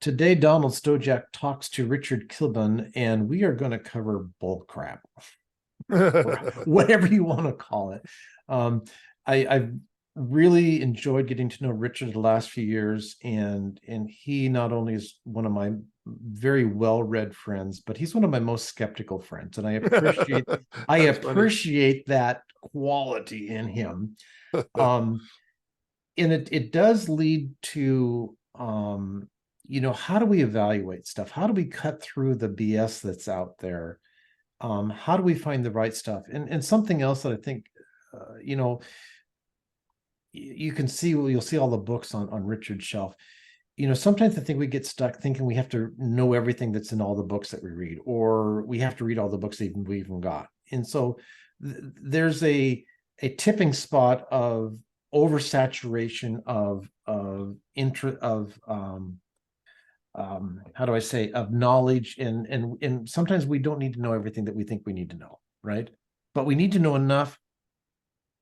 Today, Donald Stojack talks to Richard Kielbon, and we are going to cover bull crap, or whatever you want to call it. I've really enjoyed getting to know Richard the last few years, and he not only is one of my very well-read friends, but he's one of my most skeptical friends, and I That's funny. appreciate that quality in him. Um, and it does lead to how do we evaluate stuff? How do we cut through the BS that's out there? How do we find the right stuff? And something else that I think you can see, you'll see all the books on Richard's shelf. Sometimes I think we get stuck thinking we have to know everything that's in all the books that we read, or we have to read all the books that we even got. And so there's a tipping spot of oversaturation how do I say, of knowledge, and sometimes we don't need to know everything that we think we need to know, right? But we need to know enough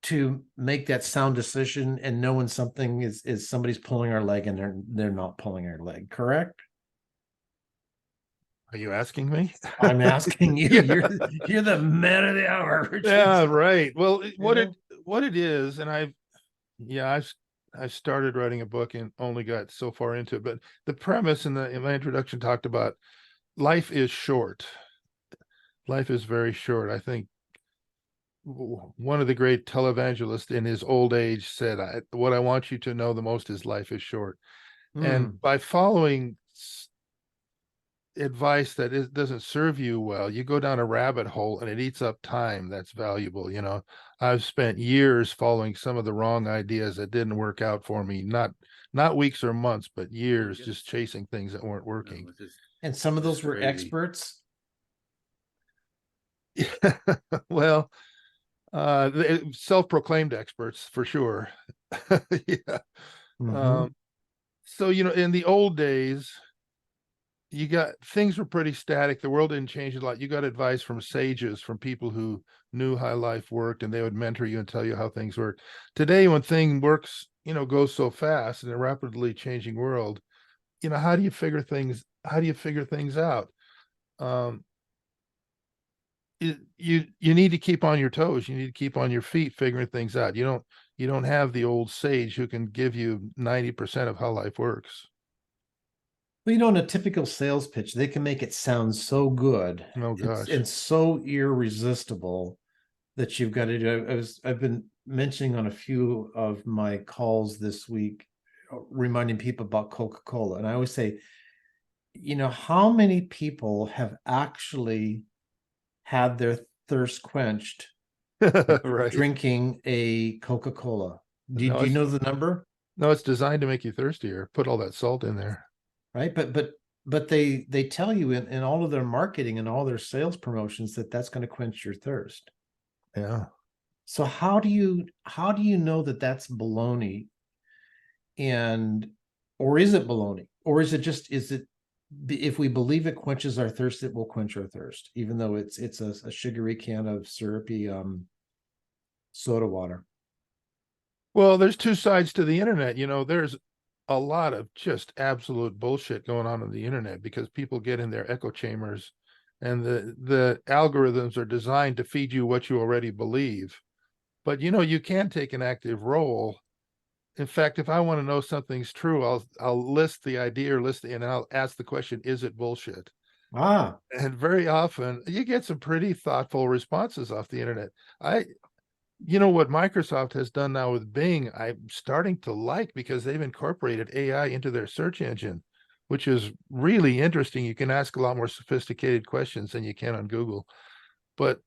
to make that sound decision and know when something is somebody's pulling our leg and they're not pulling our leg. Correct? Are you asking me? I'm asking you. Yeah. You're the man of the hour, Richard. Yeah, right. Well, what Yeah. it is, and I started writing a book and only got so far into it, but the premise in my introduction talked about life is short. Life is very short. I think one of the great televangelists in his old age said, what I want you to know the most is life is short. And by following advice that doesn't serve you well, you go down a rabbit hole and it eats up time that's valuable. I've spent years following some of the wrong ideas that didn't work out for me, not weeks or months, but years, just chasing things that weren't working. And some of those were experts. Well, self-proclaimed experts for sure. Yeah. So in the old days, you got things were pretty static. The world didn't change a lot. You got advice from sages, from people who knew how life worked, and they would mentor you and tell you how things work. Today, when thing works, goes so fast in a rapidly changing world, how do you figure things out? You need to keep on your toes. You need to keep on your feet figuring things out. You don't have the old sage who can give you 90% of how life works. Well, in a typical sales pitch, they can make it sound so good Oh gosh. and so irresistible that you've got to do. I've been mentioning on a few of my calls this week, reminding people about Coca-Cola. And I always say, how many people have actually had their thirst quenched Right. drinking a Coca-Cola? Do you know the number? No, it's designed to make you thirstier. Put all that salt in there. Right. But they tell you in all of their marketing and all their sales promotions that that's going to quench your thirst. Yeah. So how do you know that that's baloney? And or is it baloney? Or is it if we believe it quenches our thirst, it will quench our thirst, even though it's a sugary can of syrupy soda water. Well, there's two sides to the internet. There's a lot of just absolute bullshit going on the internet because people get in their echo chambers and the algorithms are designed to feed you what you already believe. But you can take an active role. In fact, if I want to know something's true, I'll list the idea and I'll ask the question, is it bullshit? And very often you get some pretty thoughtful responses off the internet. What Microsoft has done now with Bing, I'm starting to like because they've incorporated AI into their search engine, which is really interesting. You can ask a lot more sophisticated questions than you can on Google. But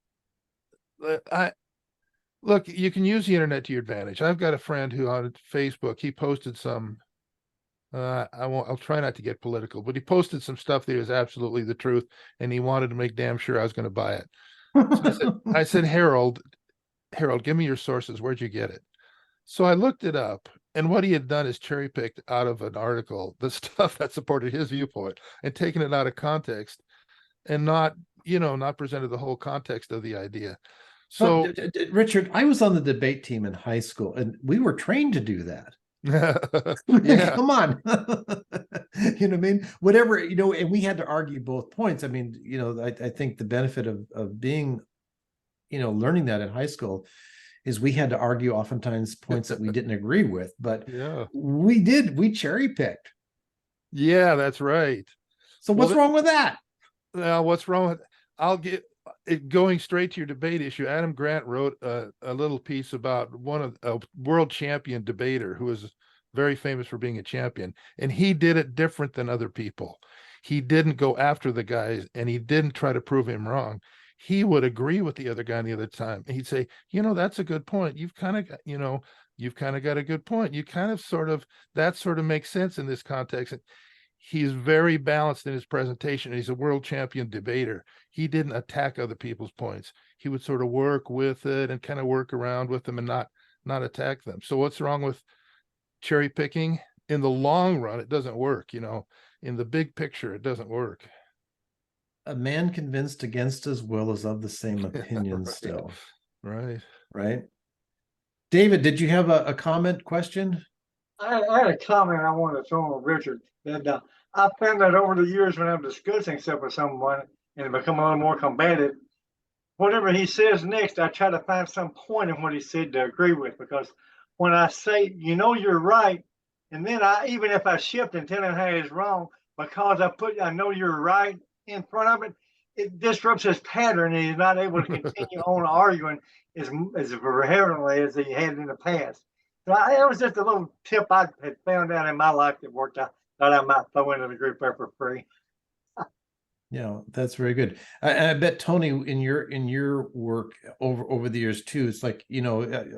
look, you can use the internet to your advantage. I've got a friend who on Facebook, he posted some, I'll try not to get political, but he posted some stuff that is absolutely the truth. And he wanted to make damn sure I was going to buy it. So I said, Harold, give me your sources. Where'd you get it? So I looked it up, and what he had done is cherry picked out of an article the stuff that supported his viewpoint and taken it out of context and not presented the whole context of the idea. So, Richard, I was on the debate team in high school, and we were trained to do that. yeah, Come on. You know what I mean? Whatever, and we had to argue both points. I mean, I think the benefit of being, learning that in high school is we had to argue oftentimes points that we didn't agree with, but Yeah. we cherry picked. Yeah, that's right. So Well, what's wrong with that? now what's wrong with I'll get it going straight to your debate issue. Adam Grant wrote a little piece about a world champion debater who was very famous for being a champion, and he did it different than other people. He didn't go after the guys, and he didn't try to prove him wrong. He would agree with the other guy the other time, and he'd say, that's a good point. You've kind of got a good point. You kind of that sort of makes sense in this context. He's very balanced in his presentation. He's a world champion debater. He didn't attack other people's points. He would sort of work with it and kind of work around with them and not attack them. So what's wrong with cherry picking? In the long run, it doesn't work. In the big picture, it doesn't work. A man convinced against his will is of the same opinion Right. still. Right. David, did you have a comment question? I had a comment I wanted to throw on Richard. That I found that over the years when I'm discussing stuff with someone and become a little more combative, whatever he says next, I try to find some point in what he said to agree with. Because when I say, you're right, and then even if I shift and tell him how he's wrong, because I know you're right in front of it, it disrupts his pattern and he's not able to continue on arguing as vehemently as he had in the past. So it was just a little tip I had found out in my life that worked out that I might throw into the group there for free. Yeah, that's very good. I bet Tony, in your work over the years too, it's like,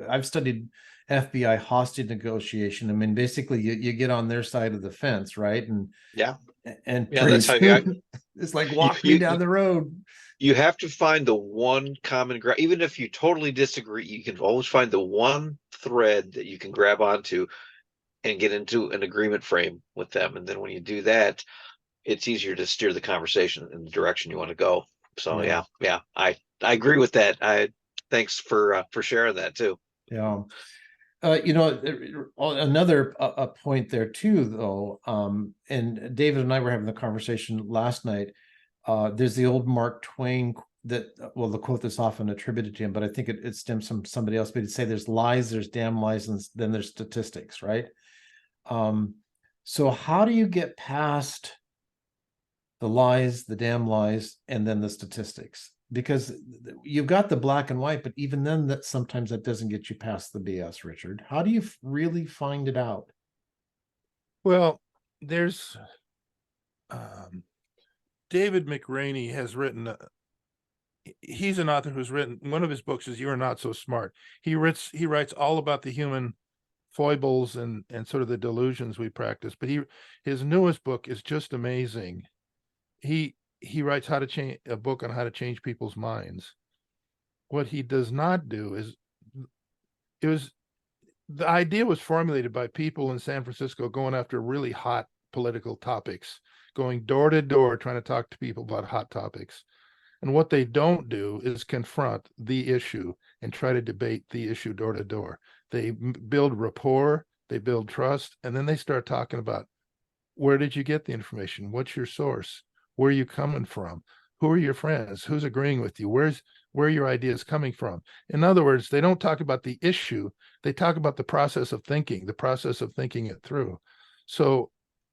I've studied FBI hostage negotiation. I mean, basically you get on their side of the fence, right? And Yeah, pretty that's how soon, it's like walk me down the road. you have to find the one common ground. Even if you totally disagree, you can always find the one thread that you can grab onto and get into an agreement frame with them. And then when you do that, it's easier to steer the conversation in the direction you want to go. So Yeah. I agree with that. Thanks for sharing that too. Yeah. Another a point there too, though, and David and I were having the conversation last night. There's the old Mark Twain the quote that's often attributed to him, but I think it stems from somebody else. But he'd say there's lies, there's damn lies, and then there's statistics, right? So how do you get past the lies, the damn lies, and then the statistics? Because you've got the black and white, but even then sometimes that doesn't get you past the BS, Richard. How do you really find it out? Well, there's David McRaney has written, he's an author who's written, one of his books is You're Not So Smart. He writes all about the human foibles and sort of the delusions we practice, but his newest book is just amazing. He writes a book on how to change people's minds. What he does not do is, the idea was formulated by people in San Francisco going after really hot political topics, going door to door, trying to talk to people about hot topics. And what they don't do is confront the issue and try to debate the issue door to door. They build rapport, they build trust, and then they start talking about, where did you get the information? What's your source? Where are you coming from? Who are your friends? Who's agreeing with you? Where are your ideas coming from? In other words, they don't talk about the issue. They talk about the process of thinking it through. So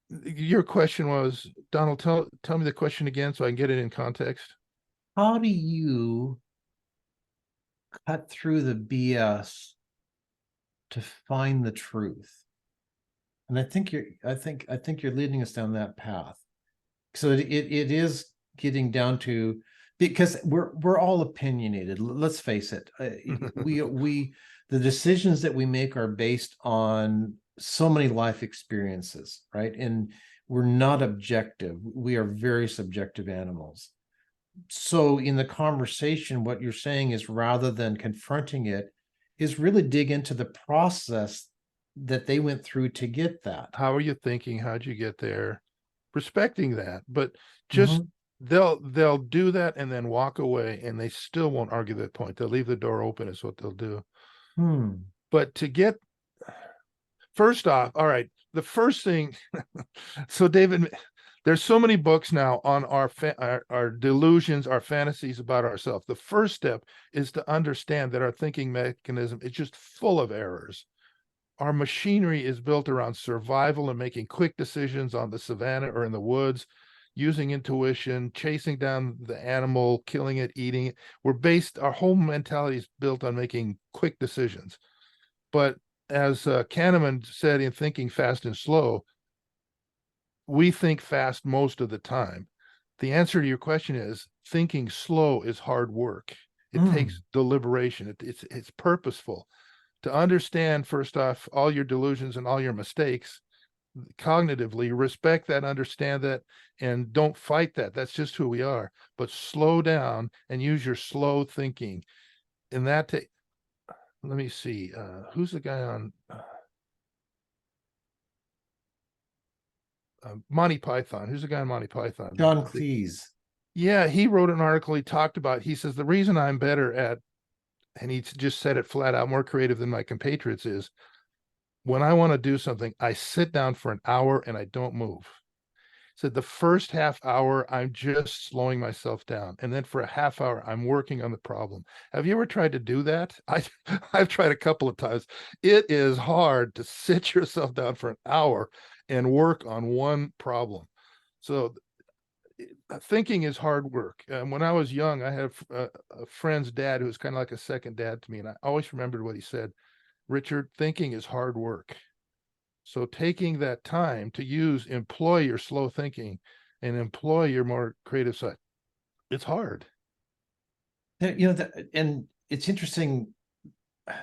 your question was, Donald, tell me the question again so I can get it in context. How do you cut through the BS to find the truth? And I think you're leading us down that path. So it is getting down to, because we're all opinionated. Let's face it. The decisions that we make are based on so many life experiences, right? And we're not objective. We are very subjective animals. So in the conversation, what you're saying is, rather than confronting it, is really dig into the process that they went through to get that. How are you thinking? How'd you get there? Respecting that, but just they'll do that and then walk away, and they still won't argue that point. They'll leave the door open is what they'll do. But to get, first off, all right, the first thing, so David, there's so many books now on our delusions, our fantasies about ourselves. The first step is to understand that our thinking mechanism is just full of errors. Our machinery is built around survival and making quick decisions on the savannah or in the woods, using intuition, chasing down the animal, killing it, eating it. Our whole mentality is built on making quick decisions. But as Kahneman said in Thinking Fast and Slow, we think fast most of the time. The answer to your question is thinking slow is hard work. It takes deliberation. It's purposeful. To understand, first off, all your delusions and all your mistakes cognitively, respect that, understand that, and don't fight that. That's just who we are. But slow down and use your slow thinking. And that, let me see, who's the guy on Monty Python? Who's the guy on Monty Python? John Cleese. Yeah, he wrote an article. He says, the reason I'm better at, and he just said it flat out, more creative than my compatriots is, when I want to do something, I sit down for an hour and I don't move. He said the first half hour, I'm just slowing myself down. And then for a half hour, I'm working on the problem. Have you ever tried to do that? I've tried a couple of times. It is hard to sit yourself down for an hour and work on one problem. So thinking is hard work. When I was young, I had a friend's dad who was kind of like a second dad to me. And I always remembered what he said. Richard, thinking is hard work. So taking that time to employ your slow thinking and employ your more creative side, it's hard. And it's interesting.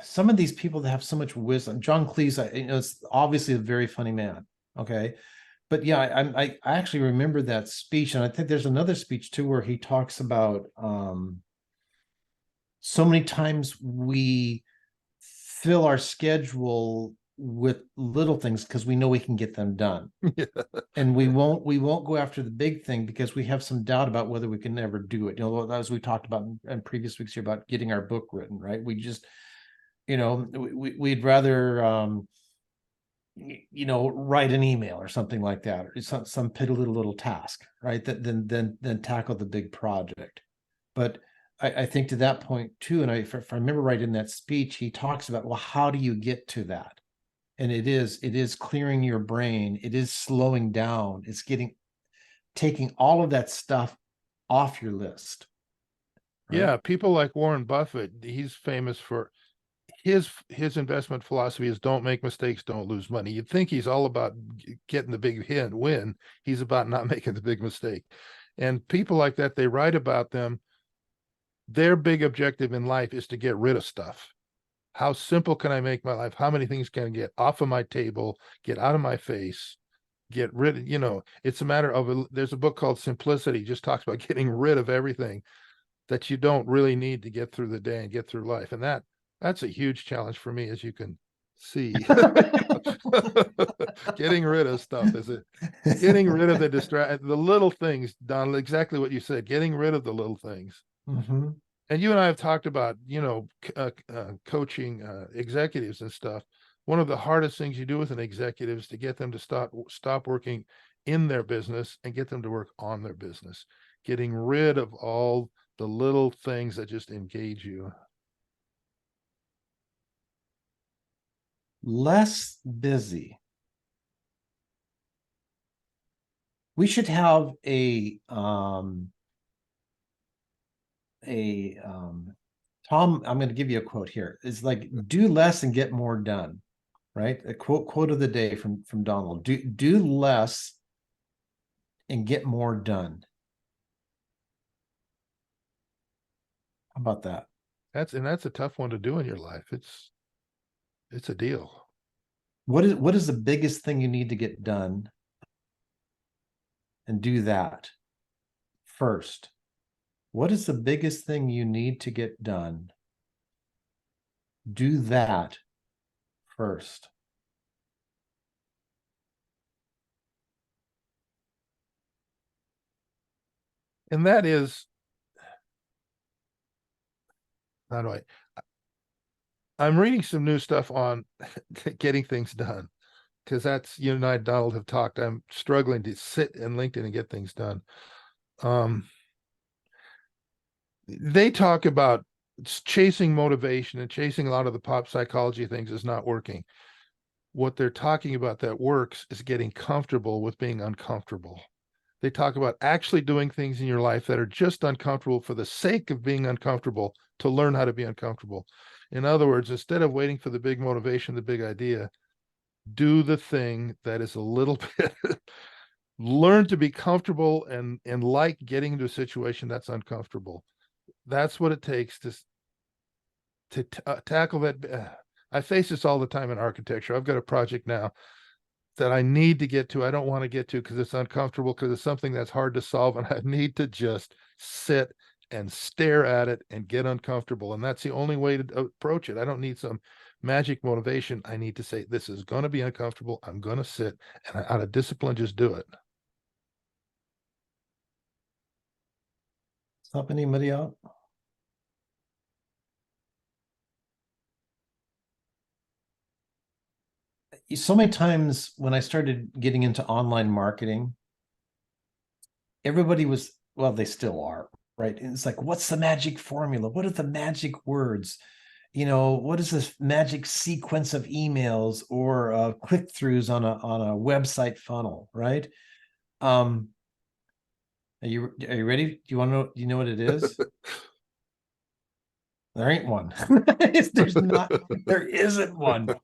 Some of these people that have so much wisdom, John Cleese, it's obviously a very funny man. Okay. But yeah, I actually remember that speech. And I think there's another speech too, where he talks about so many times we fill our schedule with little things because we know we can get them done. Yeah. And we won't go after the big thing because we have some doubt about whether we can ever do it. As we talked about in previous weeks here about getting our book written, right? We just, we'd rather write an email or something like that, or some piddly little task, right? Than tackle the big project. But I think to that point too, and if I remember right in that speech, he talks about, well, how do you get to that? And it is clearing your brain. It is slowing down. It's taking all of that stuff off your list. Right? Yeah, people like Warren Buffett, he's famous for his investment philosophy is don't make mistakes, don't lose money. You'd think he's all about getting the big win. He's about not making the big mistake. And people like that, they write about them. Their big objective in life is to get rid of stuff. How simple can I make my life? How many things can I get off of my table, get out of my face, get rid of, it's a matter of, there's a book called Simplicity, just talks about getting rid of everything that you don't really need to get through the day and get through life. And that's a huge challenge for me, as you can see. Getting rid of stuff getting rid of the little things, Don, exactly what you said, getting rid of the little things. Mm-hmm. And you and I have talked about, coaching executives and stuff. One of the hardest things you do with an executive is to get them to stop working in their business and get them to work on their business, getting rid of all the little things that just engage you. Less busy. We should have Tom, I'm going to give you a quote here. It's like, do less and get more done, right? A quote of the day from Donald. Do less and get more done. How about that? That's a tough one to do in your life. It's a deal. What is the biggest thing you need to get done? And do that first. What is the biggest thing you need to get done? Do that first. And that is, I'm reading some new stuff on getting things done. because that's, you and I, Donald, have talked. I'm struggling to sit in LinkedIn and get things done. They talk about chasing motivation and chasing a lot of the pop psychology things is not working. What they're talking about that works is getting comfortable with being uncomfortable. They talk about actually doing things in your life that are just uncomfortable for the sake of being uncomfortable, to learn how to be uncomfortable. In other words, instead of waiting for the big motivation, the big idea, do the thing that is a little bit learn to be comfortable and like getting into a situation that's uncomfortable. That's what it takes to tackle that. I face this all the time in architecture. I've got a project now that I need to get to. I don't want to get to because it's uncomfortable, because it's something that's hard to solve, and I need to just sit and stare at it and get uncomfortable. And that's the only way to approach it. I don't need some magic motivation. I need to say, this is going to be uncomfortable. I'm going to sit, and out of discipline, just do it. Stop anybody out? So many times when I started getting into online marketing, everybody was, well, they still are, right? And it's like, what's the magic formula? What are the magic words? What is this magic sequence of emails or click-throughs on a website funnel, right? Are you ready? Do you want to know? Do you know what it is? There ain't one. There's not. There isn't one.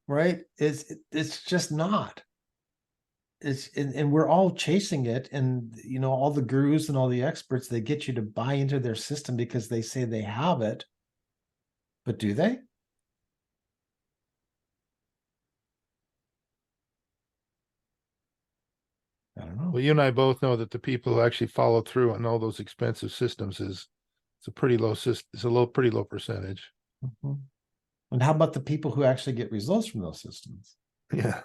Right? It's just not. And we're all chasing it, and all the gurus and all the experts, they get you to buy into their system because they say they have it. But do they? I don't know. Well, you and I both know that the people who actually follow through on all those expensive systems it's a pretty low pretty low percentage. Mm-hmm. And how about the people who actually get results from those systems? Yeah.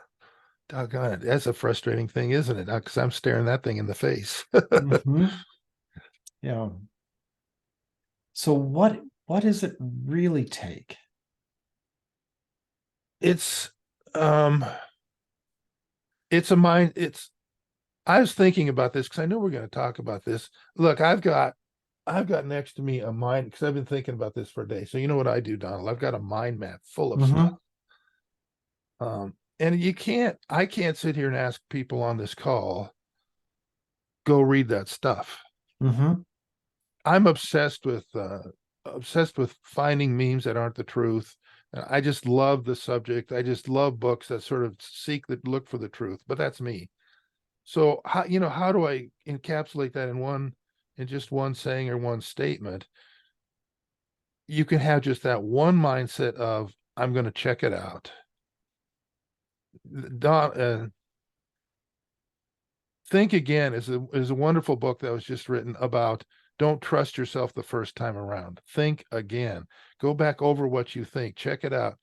Doggone it. That's a frustrating thing, isn't it? Because I'm staring that thing in the face. Mm-hmm. Yeah. So what does it really take? It's a mind. I was thinking about this because I know we're going to talk about this. Look, I've got next to me a mind, because I've been thinking about this for a day. So you know what I do, Donald? I've got a mind map full of stuff. And I can't sit here and ask people on this call, go read that stuff. Mm-hmm. I'm obsessed with finding memes that aren't the truth. I just love the subject. I just love books that sort of look for the truth, but that's me. So how do I encapsulate that in just one saying or one statement? You can have just that one mindset of, I'm going to check it out. Think Again is a wonderful book that was just written about, don't trust yourself the first time around. Think again. Go back over what you think. Check it out.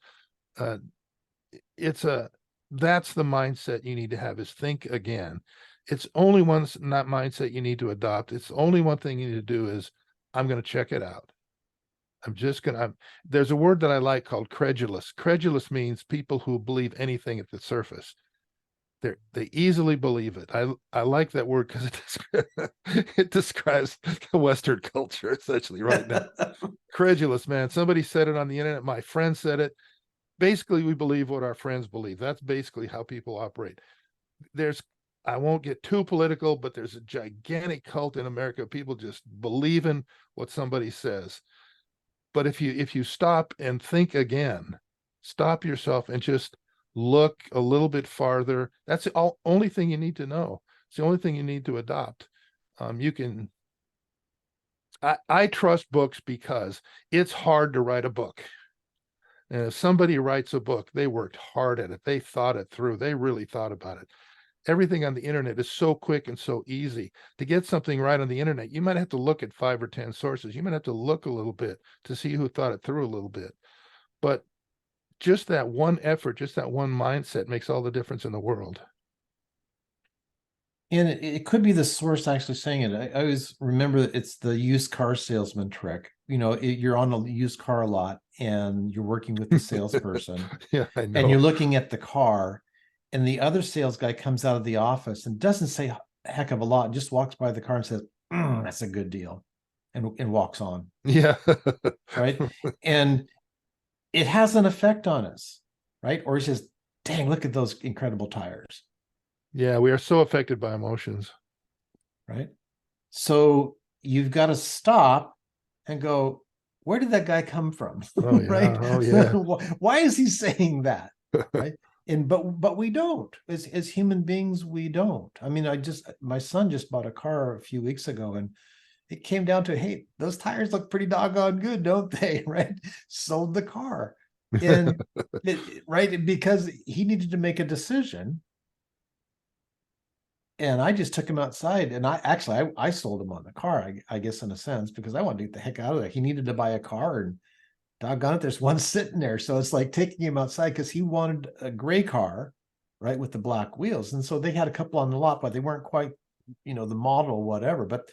That's the mindset you need to have, is think again. It's only one not mindset you need to adopt. It's only one thing you need to do is, I'm going to check it out. There's a word that I like called credulous. Credulous means people who believe anything at the surface. They easily believe it. I like that word because it describes the Western culture essentially right now. Credulous, man. Somebody said it on the internet. My friend said it. Basically, we believe what our friends believe. That's basically how people operate. I won't get too political, but there's a gigantic cult in America. People just believe in what somebody says. But if you stop and think again, stop yourself and just look a little bit farther. That's the only thing you need to know. It's the only thing you need to adopt. I trust books because it's hard to write a book. And if somebody writes a book, they worked hard at it. They thought it through. They really thought about it. Everything on the internet is so quick and so easy. To get something right on the internet, you might have to look at 5 or 10 sources. You might have to look a little bit to see who thought it through a little bit. But just that one effort, just that one mindset makes all the difference in the world. And it could be the source actually saying it. I always remember it's the used car salesman trick. You're on a used car lot and you're working with the salesperson. Yeah, I know. And you're looking at the car And the other sales guy comes out of the office and doesn't say a heck of a lot, just walks by the car and says, that's a good deal, and walks on. Yeah. Right. And it has an effect on us, right? Or he says, dang, look at those incredible tires. Yeah, we are so affected by emotions. Right. So you've got to stop and go, where did that guy come from? Oh yeah. Right. Oh yeah. Why is he saying that? Right. And but we don't, as human beings, we don't. I mean, my son just bought a car a few weeks ago, and it came down to, hey, those tires look pretty doggone good, don't they? Right. Sold the car. And right, because he needed to make a decision. And I just took him outside, and I sold him on the car, I guess, in a sense, because I wanted to get the heck out of there. He needed to buy a car, and doggone it, there's one sitting there. So it's like taking him outside, because he wanted a gray car, right, with the black wheels. And so they had a couple on the lot, but they weren't quite, the model, whatever. But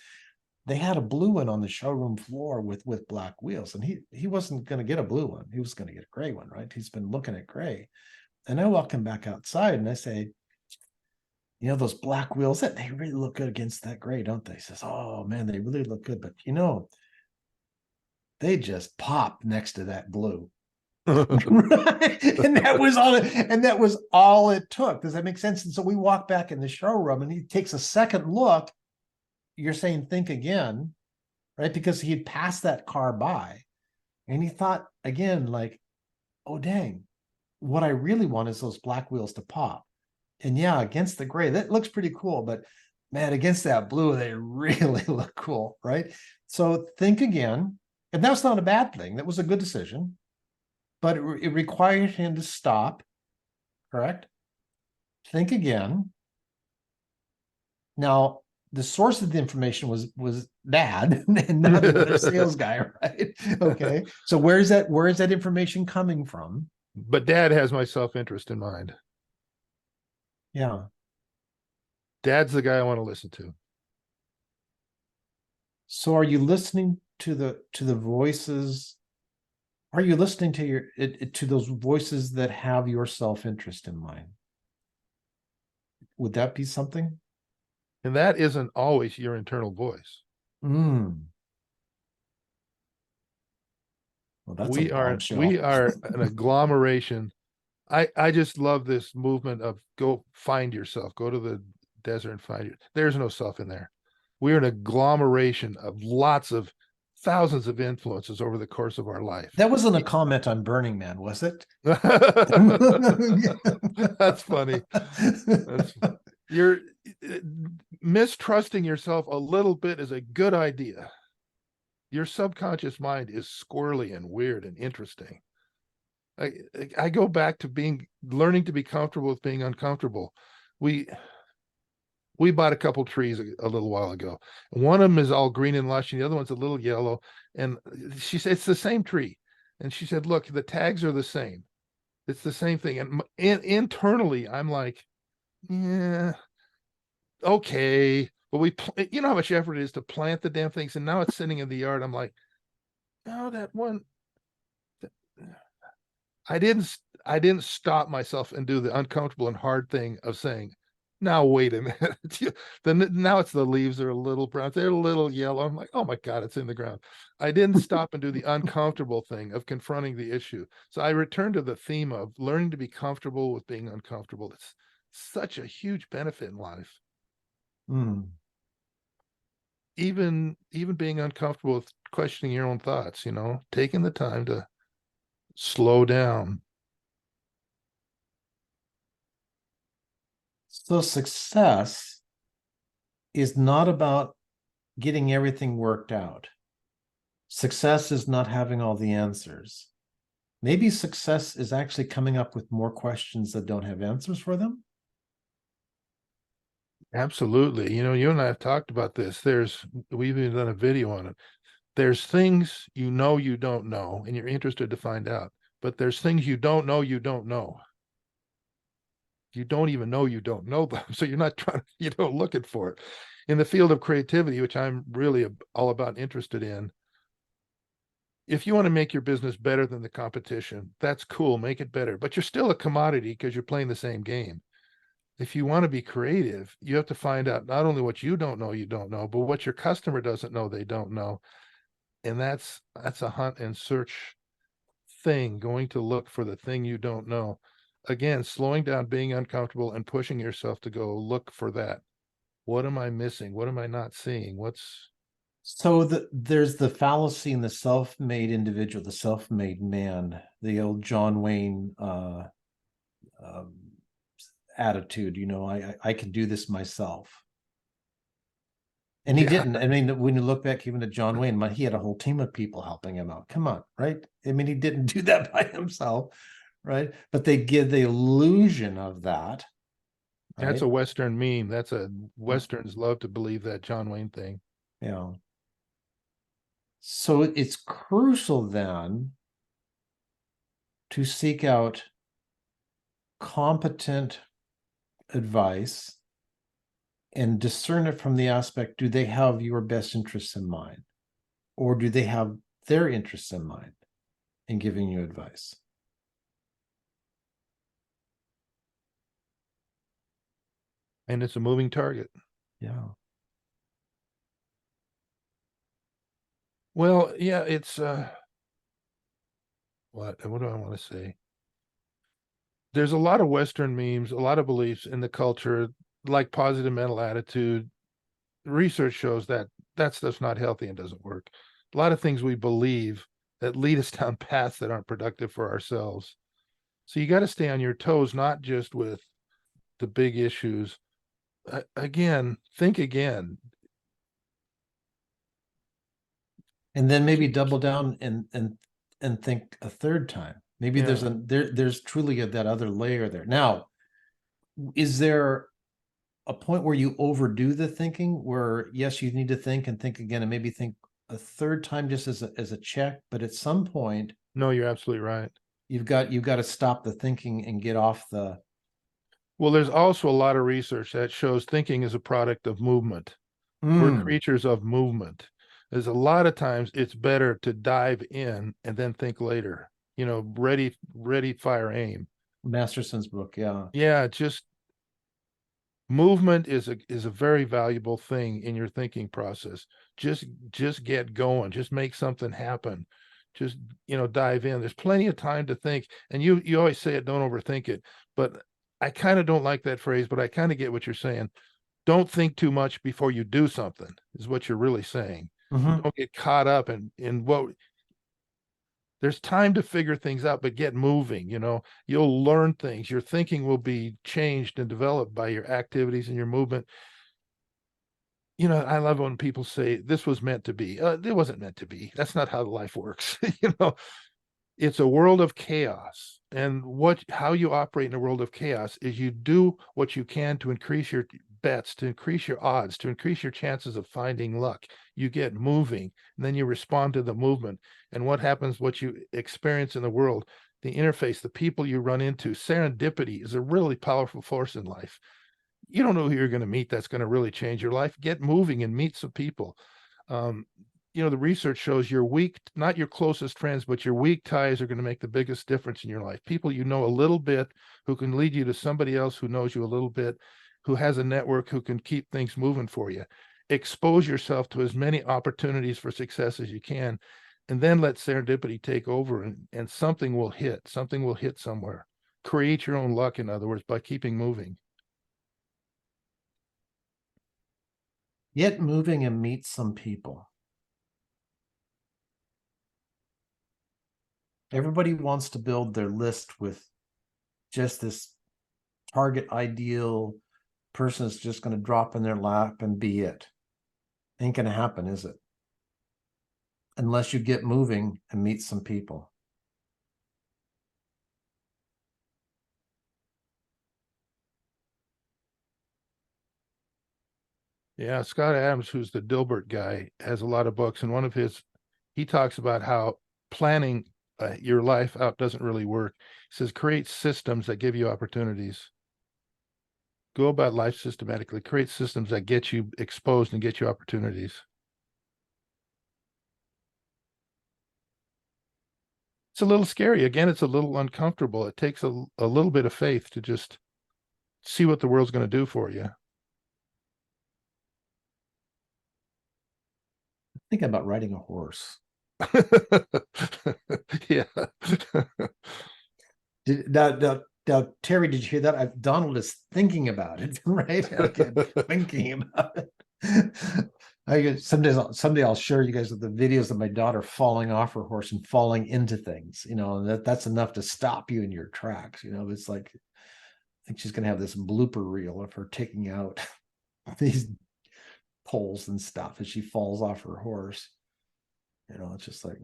they had a blue one on the showroom floor with black wheels, and he wasn't going to get a blue one. He was going to get a gray one, right? He's been looking at gray. And I walk him back outside, and I say, those black wheels, that they really look good against that gray, don't they? He says, oh man, they really look good, but they just pop next to that blue. Right? And that was all it took. Does that make sense? And so we walk back in the showroom, and he takes a second look. You're saying, think again, right? Because he had passed that car by, and he thought again, like, oh dang, what I really want is those black wheels to pop. And yeah, against the gray, that looks pretty cool, but man, against that blue, they really look cool, right? So think again. And that's not a bad thing. That was a good decision, but it required him to stop, correct? Think again. Now, the source of the information was Dad and not the other sales guy, right? Okay. So where is that information coming from? But Dad has my self-interest in mind. Yeah. Dad's the guy I want to listen to. So are you listening to the voices? Are you listening to those voices that have your self-interest in mind? Would that be something? And that isn't always your internal voice. Well, that's we are an agglomeration. I just love this movement of go find yourself, go to the desert and find it. There's no self in there. We're an agglomeration of lots of thousands of influences over the course of our life. That wasn't a comment on Burning Man, was it? That's funny. You're mistrusting yourself a little bit is a good idea. Your subconscious mind is squirrely and weird and interesting. I go back to learning to be comfortable with being uncomfortable. We bought a couple trees a little while ago. One of them is all green and lush, and the other one's a little yellow. And she said, it's the same tree. And she said, look, the tags are the same. It's the same thing. And internally, I'm like, yeah, okay. But you know how much effort it is to plant the damn things. And now it's sitting in the yard. I'm like, no, that one. I didn't stop myself and do the uncomfortable and hard thing of saying, now wait a minute. Then now it's the leaves are a little brown, they're a little yellow. I'm like, oh my God, it's in the ground. I didn't stop and do the uncomfortable thing of confronting the issue. So I returned to the theme of learning to be comfortable with being uncomfortable. It's such a huge benefit in life. Even being uncomfortable with questioning your own thoughts, taking the time to slow down. So success is not about getting everything worked out. Success is not having all the answers. Maybe success is actually coming up with more questions that don't have answers for them. Absolutely. You and I have talked about this. We've even done a video on it. There's things you don't know, and you're interested to find out. But there's things you don't know. You don't even know you don't know them. So you're not looking for it. In the field of creativity, which I'm really all about interested in, if you want to make your business better than the competition, that's cool. Make it better. But you're still a commodity because you're playing the same game. if you want to be creative, you have to find out not only what you don't know, but what your customer doesn't know they don't know. And that's a hunt and search thing, going to look for the thing you don't know. Again, slowing down, being uncomfortable, and pushing yourself to go look for that. What am I missing? What am I not seeing? So there's the fallacy in the self-made individual, the self-made man, the old John Wayne um, attitude. I can do this myself. And he didn't. I mean, when you look back even to John Wayne, he had a whole team of people helping him out. Come on, right? I mean, he didn't do that by himself, right? But they give the illusion of that. That's Right? a Western meme. Westerns love to believe that John Wayne thing. Yeah. So it's crucial then to seek out competent advice and discern it from the aspect, do they have your best interests in mind? Or do they have their interests in mind in giving you advice? And it's a moving target. Yeah. Well, yeah, it's what do I want to say? There's a lot of Western memes, a lot of beliefs in the culture, like positive mental attitude. Research shows that that stuff's not healthy and doesn't work. A lot of things we believe that lead us down paths that aren't productive for ourselves. So you got to stay on your toes, not just with the big issues. Again, think again. And then maybe double down and think a third time. Maybe Yeah. there's truly that other layer there. Now, is there a point where you overdo the thinking, where yes, you need to think and think again and maybe think a third time just as a check, but at some point No, you're absolutely right. you've got to stop the thinking and get off the. Well, there's also a lot of research that shows thinking is a product of movement. We're creatures of movement. There's a lot of times it's better to dive in and then think later. Ready, fire, aim. Masterson's book, yeah. Yeah, just movement is a very valuable thing in your thinking process. Just get going. Just make something happen. Just dive in. There's plenty of time to think. And you always say it, don't overthink it. But I kind of don't like that phrase, but I kind of get what you're saying. Don't think too much before you do something, is what you're really saying. Don't get caught up in what there's time to figure things out, but get moving. You'll learn things. Your thinking will be changed and developed by your activities and your movement. I love when people say this was meant to be. It wasn't meant to be. That's not how life works. It's a world of chaos. And how you operate in a world of chaos is you do what you can to increase your bets, to increase your odds, to increase your chances of finding luck. You get moving, and then you respond to the movement. And what happens, what you experience in the world, the interface, the people you run into, serendipity is a really powerful force in life. You don't know who you're going to meet that's going to really change your life. Get moving and meet some people. The research shows not your closest friends, but your weak ties are going to make the biggest difference in your life. People you know a little bit, who can lead you to somebody else who knows you a little bit, who has a network, who can keep things moving for you. Expose yourself to as many opportunities for success as you can, and then let serendipity take over, and something will hit. Something will hit somewhere. Create your own luck, in other words, by keeping moving. Get moving and meet some people. Everybody wants to build their list with just this target ideal person is just going to drop in their lap and be it. Ain't going to happen, is it? Unless you get moving and meet some people. Yeah, Scott Adams, who's the Dilbert guy, has a lot of books, and he talks about how planning your life out doesn't really work. He says, create systems that give you opportunities. Go about life systematically. Create systems that get you exposed and get you opportunities. It's a little scary. Again, it's a little uncomfortable. It takes a little bit of faith to just see what the world's going to do for you. Think about riding a horse. Yeah. Now, Terry, did you hear that? Donald is thinking about it, right? Okay, thinking about it. Someday I'll share you guys with the videos of my daughter falling off her horse and falling into things. You know, and that's enough to stop you in your tracks. You know, it's like I think she's gonna have this blooper reel of her taking out these poles and stuff as she falls off her horse. You know, it's just like,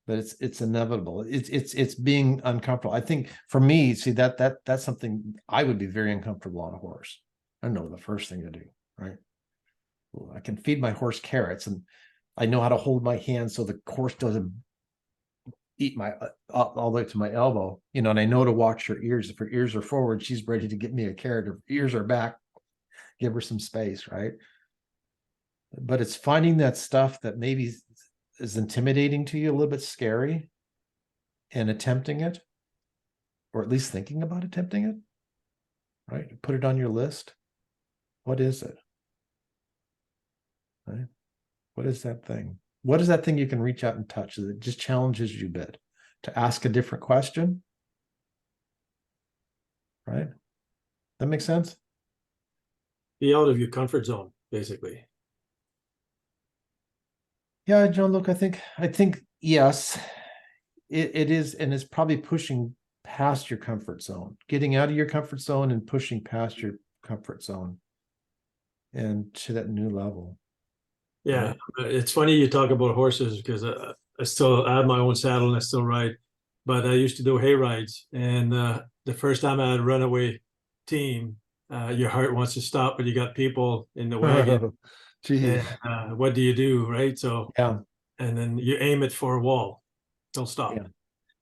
but it's inevitable. It's being uncomfortable. I think for me, see that's something I would be very uncomfortable on a horse. I know the first thing to do, right? Well, I can feed my horse carrots, and I know how to hold my hand so the horse doesn't eat my all the way to my elbow, you know, and I know to watch her ears. If her ears are forward, she's ready to get me a carrot. If her ears are back, give her some space, right? But it's finding that stuff that maybe is intimidating to you, a little bit scary, and attempting it, or at least thinking about attempting it, right? Put it on your list. What is it? Right? What is that thing? What is that thing you can reach out and touch that just challenges you a bit to ask a different question? Right? That makes sense? Be out of your comfort zone, basically. Yeah, John, look, I think yes, it is, and it's probably pushing past your comfort zone, getting out of your comfort zone and pushing past your comfort zone and to that new level. Yeah, it's funny you talk about horses because I have my own saddle and I still ride, but I used to do hay rides, and the first time I had a runaway team, your heart wants to stop, but you got people in the wagon. Geez. And what do you do, right? So Yeah, and then you aim it for a wall, don't stop. Yeah.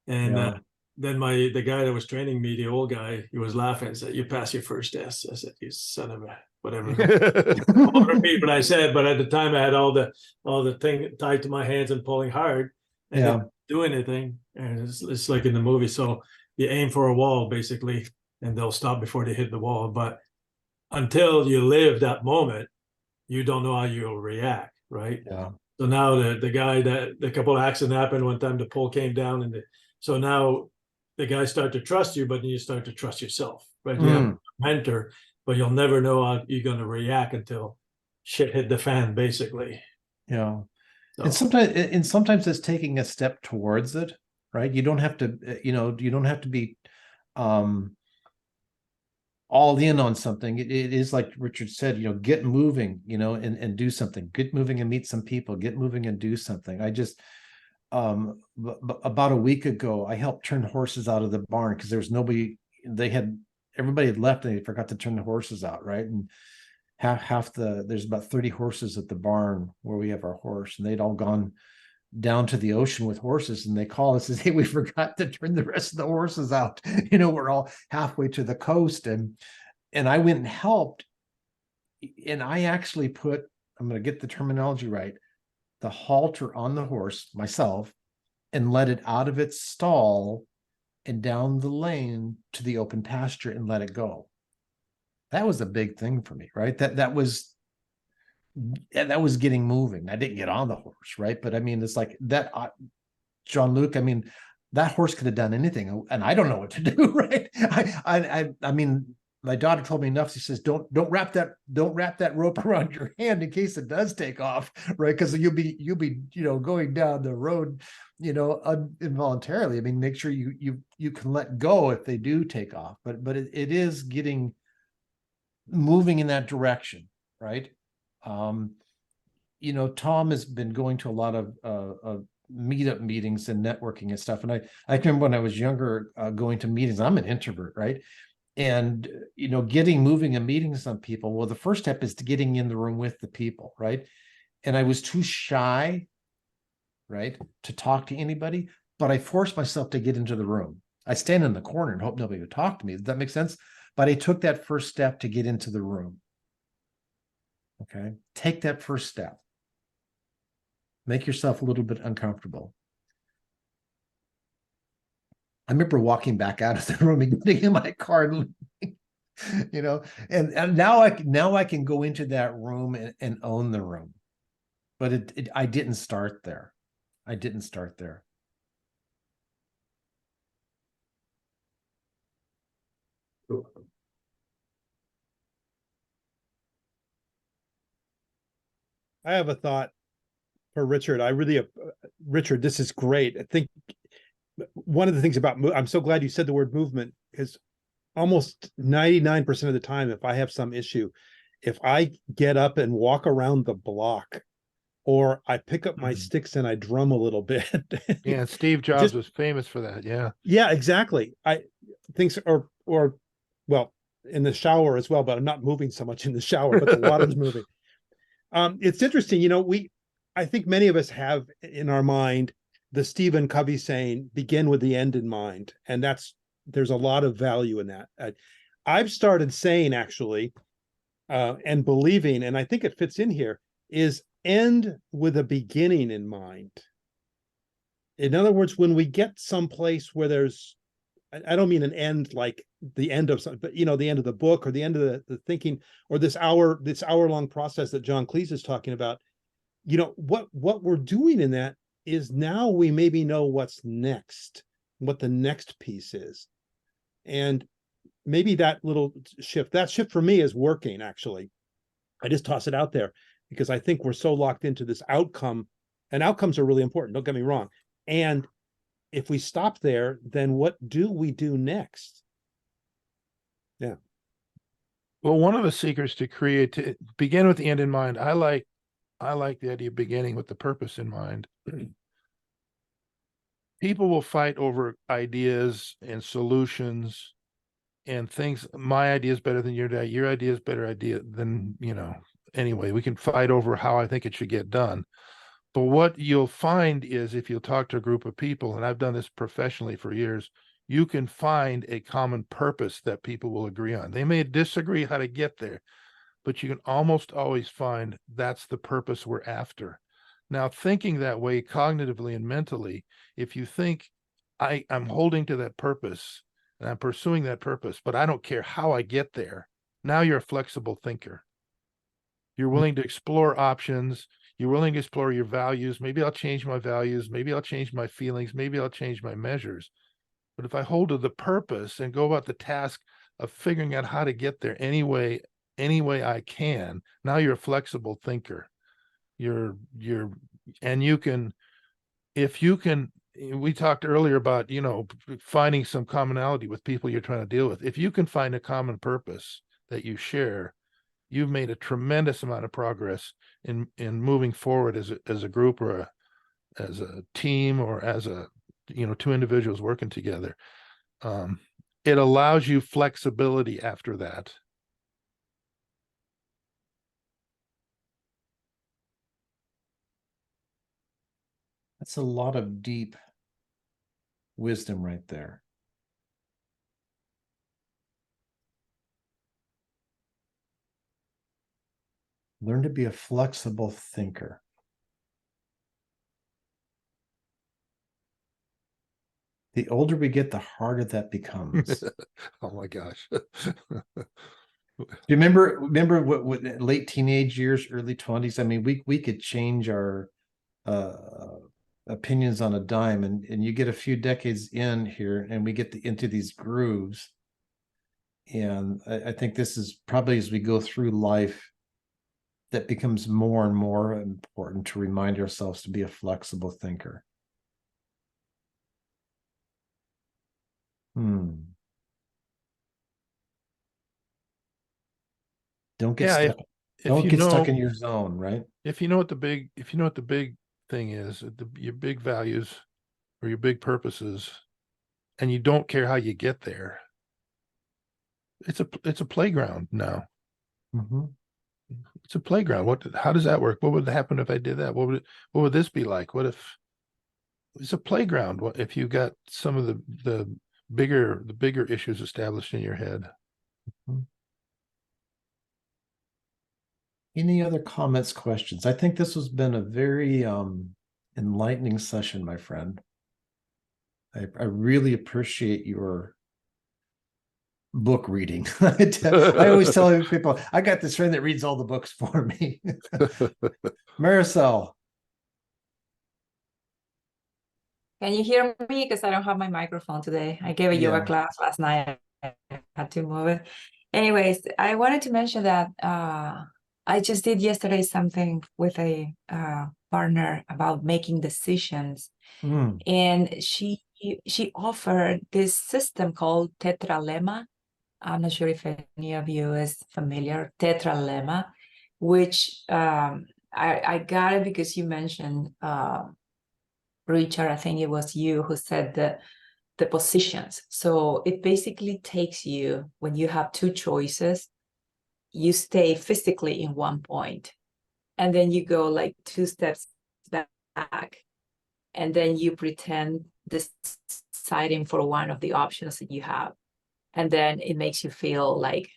And Yeah. then the guy that was training me, the old guy, he was laughing and said, "You passed your first test." I said, "You son of a whatever." I won't repeat what I said, but at the time I had all the thing tied to my hands and pulling hard and Yeah. didn't do anything. And it's like in the movie. So you aim for a wall basically, and they'll stop before they hit the wall. But until you live that moment, you don't know how you'll react, right? Yeah. So now the guy that the couple of accident happened one time, the pole came down, and so now the guys start to trust you, but then you start to trust yourself, right? You have a mentor, but you'll never know how you're going to react until shit hit the fan, basically. Yeah. So, And sometimes it's taking a step towards it, right? You don't have to, you don't have to be all in on something. It is like Richard said, get moving, and do something. Get moving and meet some people. Get moving and do something. I just about a week ago, I helped turn horses out of the barn because there was nobody. Everybody had left and they forgot to turn the horses out, right? And there's about 30 horses at the barn where we have our horse, and they'd all gone down to the ocean with horses, and they call us and say, "Hey, we forgot to turn the rest of the horses out." We're all halfway to the coast, and I went and helped, and I actually put, I'm going to get the terminology right, the halter on the horse myself and let it out of its stall and down the lane to the open pasture and let it go. That was a big thing for me, right? That was getting moving. I didn't get on the horse, right? But I mean, it's like that, Jean-Luc, I mean, that horse could have done anything, and I don't know what to do, right? I mean, my daughter told me enough. She says, don't wrap that rope around your hand in case it does take off, right? Because you'll be going down the road, involuntarily. I mean, make sure you can let go if they do take off. But it is getting moving in that direction, right? Tom has been going to a lot of meetup meetings and networking and stuff. And I remember when I was younger, going to meetings. I'm an introvert, right? And getting moving and meeting some people. Well, the first step is to getting in the room with the people, right? And I was too shy, right, to talk to anybody. But I forced myself to get into the room. I stand in the corner and hope nobody would talk to me. Does that make sense? But I took that first step to get into the room. Okay, take that first step. Make yourself a little bit uncomfortable. I remember walking back out of the room and getting in my car and you know, and now I can go into that room and own the room. But I didn't start there. I didn't start there. I have a thought for Richard. Richard, this is great. I think one of the things about, I'm so glad you said the word movement, because almost 99% of the time, if I have some issue, if I get up and walk around the block, or I pick up my sticks and I drum a little bit. Yeah, Steve Jobs was famous for that. Yeah. Yeah, exactly. Things or well, in the shower as well, but I'm not moving so much in the shower, but the water's moving. It's interesting, I think many of us have in our mind the Stephen Covey saying, begin with the end in mind. And there's a lot of value in that. I've started saying actually, and believing, and I think it fits in here, is end with a beginning in mind. In other words, when we get someplace where there's, I don't mean an end like the end of something, but the end of the book or the end of the thinking, or this hour-long process that John Cleese is talking about. What we're doing in that is now we maybe know what's next, what the next piece is. And maybe that shift for me is working, actually. I just toss it out there because I think we're so locked into this outcome, and outcomes are really important, don't get me wrong. And if we stop there, then what do we do next? Yeah. Well, one of the secrets to begin with the end in mind, I like the idea of beginning with the purpose in mind. People will fight over ideas and solutions and things. My idea is better than your idea is better idea than, anyway, we can fight over how I think it should get done. But what you'll find is, if you'll talk to a group of people, and I've done this professionally for years, you can find a common purpose that people will agree on. They may disagree how to get there, but you can almost always find that's the purpose we're after. Now, thinking that way cognitively and mentally, if you think I'm holding to that purpose and I'm pursuing that purpose, but I don't care how I get there, now you're a flexible thinker. You're willing to explore options. You're willing to explore your values. Maybe I'll change my values. Maybe I'll change my feelings. Maybe I'll change my measures. But if I hold to the purpose and go about the task of figuring out how to get there any way I can, now you're a flexible thinker. And you can, if you can, we talked earlier about, finding some commonality with people you're trying to deal with. If you can find a common purpose that you share, you've made a tremendous amount of progress in moving forward as a group or as a team or as two individuals working together. It allows you flexibility after that. That's a lot of deep wisdom right there. Learn to be a flexible thinker. The older we get, the harder that becomes. Oh my gosh. Do you remember what late teenage years, early 20s? I mean, we could change our opinions on a dime, and you get a few decades in here and we get into these grooves. And I think this is probably, as we go through life, that becomes more and more important to remind ourselves to be a flexible thinker. Don't get stuck. Don't get stuck in your zone, right? If you know what the big thing is, your big values or your big purposes, and you don't care how you get there, it's a playground now. Mm-hmm. It's a playground. How does that work? What would happen if I did that? What would this be like? What if it's a playground? What if you got some of the bigger issues established in your head? Mm-hmm. Any other comments, questions? I think this has been a very enlightening session, my friend. I really appreciate your book reading. I always tell people, I got this friend that reads all the books for me. Marisol. Can you hear me? Because I don't have my microphone today. I gave a yoga Yeah. class last night. I had to move it. Anyways, I wanted to mention that I just did yesterday something with a partner about making decisions. Mm. And she offered this system called Tetralemma. I'm not sure if any of you is familiar, Tetralemma, which I got it because you mentioned Richard, I think it was you who said the positions. So it basically takes you, when you have two choices, you stay physically in one point, and then you go like 2 steps back, and then you pretend deciding for one of the options that you have. And then it makes you feel like,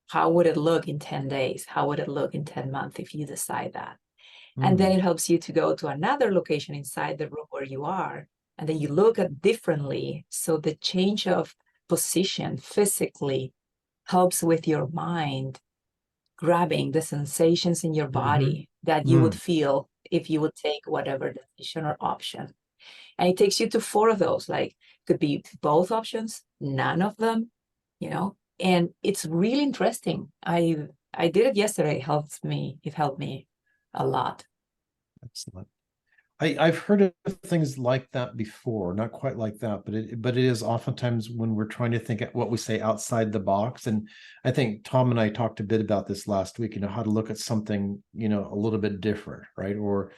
how would it look in 10 days? How would it look in 10 months if you decide that? And then it helps you to go to another location inside the room where you are, and then you look at differently. So the change of position physically helps with your mind grabbing the sensations in your body that you would feel if you would take whatever decision or option. And it takes you to 4 of those, like could be both options, none of them, you know, and it's really interesting. I did it yesterday. It helped me a lot. Excellent. I've heard of things like that before, not quite like that, but it is oftentimes when we're trying to think at what we say outside the box. And I think Tom and I talked a bit about this last week, how to look at something, a little bit different, right? Or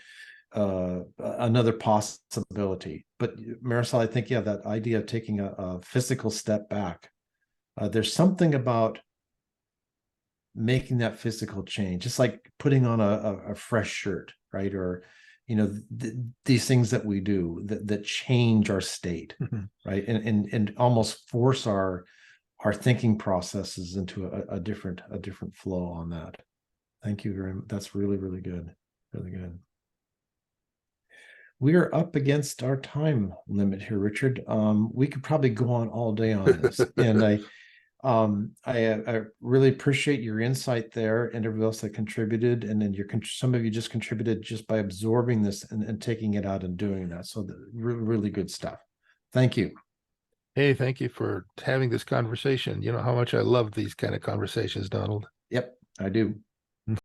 another possibility. But Marisol, I think, that idea of taking a physical step back, there's something about making that physical change, just like putting on a fresh shirt, right? Or these things that we do that change our state, right? And almost force our thinking processes into a different flow on that. Thank you very much. That's really, really good. Really good. We are up against our time limit here, Richard. We could probably go on all day on this. And I really appreciate your insight there, and everybody else that contributed, and then some of you just contributed just by absorbing this and taking it out and doing that. So really good stuff. Thank you. Hey, thank you for having this conversation. You know how much I love these kind of conversations, Donald. Yep, I do.